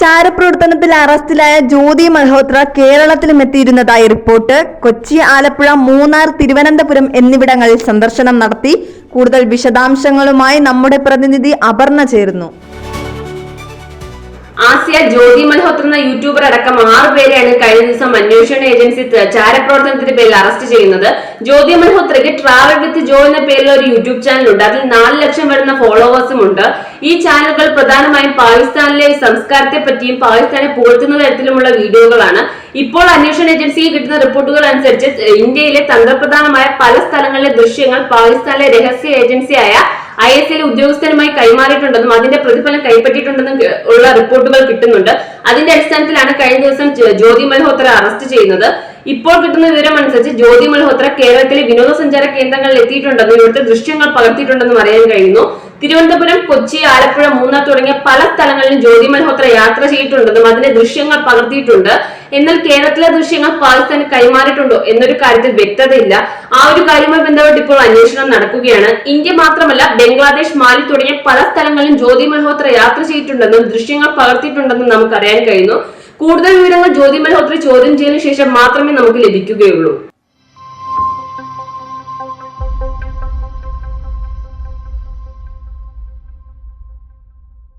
ചാരപ്രവർത്തനത്തിൽ അറസ്റ്റിലായ ജ്യോതി മൽഹോത്ര കേരളത്തിലും എത്തിയിരുന്നതായി റിപ്പോർട്ട്. കൊച്ചി, ആലപ്പുഴ, മൂന്നാർ, തിരുവനന്തപുരം എന്നിവിടങ്ങളിൽ സന്ദർശനം നടത്തി. കൂടുതൽ വിശദാംശങ്ങളുമായി നമ്മുടെ പ്രതിനിധി അപർണ ചേരുന്നു. ആസിയ ജ്യോതി മൽഹോത്ര എന്ന യൂട്യൂബർ അടക്കം 6 പേരെയാണ് കഴിഞ്ഞ ദിവസം അന്വേഷണ ഏജൻസി ചാരപ്രവർത്തനത്തിന്റെ പേരിൽ അറസ്റ്റ് ചെയ്യുന്നത്. ജ്യോതി മൽഹോത്രയ്ക്ക് ട്രാവൽ വിത്ത് ജോ എന്ന പേരിൽ ഒരു യൂട്യൂബ് ചാനൽ ഉണ്ട്. അതിൽ 4 ലക്ഷം വരുന്ന ഫോളോവേഴ്സും ഉണ്ട്. ഈ ചാനലുകൾ പ്രധാനമായും പാകിസ്ഥാനിലെ സംസ്കാരത്തെ പറ്റിയും പാകിസ്ഥാനെ പുകഴ്ത്തുന്ന തരത്തിലുമുള്ള വീഡിയോകളാണ്. ഇപ്പോൾ അന്വേഷണ ഏജൻസിക്ക് കിട്ടുന്ന റിപ്പോർട്ടുകൾ അനുസരിച്ച് ഇന്ത്യയിലെ തന്ത്രപ്രധാനമായ പല സ്ഥലങ്ങളിലെ ദൃശ്യങ്ങൾ പാകിസ്ഥാനിലെ രഹസ്യ ഏജൻസിയായ ISL ഉദ്യോഗസ്ഥരുമായി കൈമാറിയിട്ടുണ്ടെന്നും അതിന്റെ പ്രതിഫലം കൈപ്പറ്റിയിട്ടുണ്ടെന്നും ഉള്ള റിപ്പോർട്ടുകൾ കിട്ടുന്നുണ്ട്. അതിന്റെ അടിസ്ഥാനത്തിലാണ് കഴിഞ്ഞ ദിവസം ജ്യോതി മൽഹോത്ര അറസ്റ്റ് ചെയ്യുന്നത്. ഇപ്പോൾ കിട്ടുന്ന വിവരം അനുസരിച്ച് ജ്യോതി മൽഹോത്ര കേരളത്തിലെ വിനോദസഞ്ചാര കേന്ദ്രങ്ങളിൽ എത്തിയിട്ടുണ്ടെന്നും ഇവിടുത്തെ ദൃശ്യങ്ങൾ പകർത്തിയിട്ടുണ്ടെന്നും അറിയാൻ കഴിയുന്നു. തിരുവനന്തപുരം, കൊച്ചി, ആലപ്പുഴ, മൂന്നാർ തുടങ്ങിയ പല സ്ഥലങ്ങളിലും ജ്യോതി മൽഹോത്ര യാത്ര ചെയ്തിട്ടുണ്ടെന്നും അതിന്റെ ദൃശ്യങ്ങൾ പകർത്തിയിട്ടുണ്ട്. എന്നാൽ കേരളത്തിലെ ദൃശ്യങ്ങൾ പാകിസ്ഥാന് കൈമാറിയിട്ടുണ്ടോ എന്നൊരു കാര്യത്തിൽ വ്യക്തതയില്ല. ആ ഒരു കാര്യവുമായി ബന്ധപ്പെട്ട് ഇപ്പോൾ അന്വേഷണം നടക്കുകയാണ്. ഇന്ത്യ മാത്രമല്ല, ബംഗ്ലാദേശ്, മാലി തുടങ്ങിയ പല സ്ഥലങ്ങളിലും ജ്യോതി മൽഹോത്ര യാത്ര ചെയ്തിട്ടുണ്ടെന്നും ദൃശ്യങ്ങൾ പകർത്തിയിട്ടുണ്ടെന്നും നമുക്ക് അറിയാൻ കഴിയുന്നു. കൂടുതൽ വിവരങ്ങൾ ജ്യോതി മൽഹോത്ര ചോദ്യം ചെയ്തതിനു ശേഷം മാത്രമേ നമുക്ക് ലഭിക്കുകയുള്ളൂ.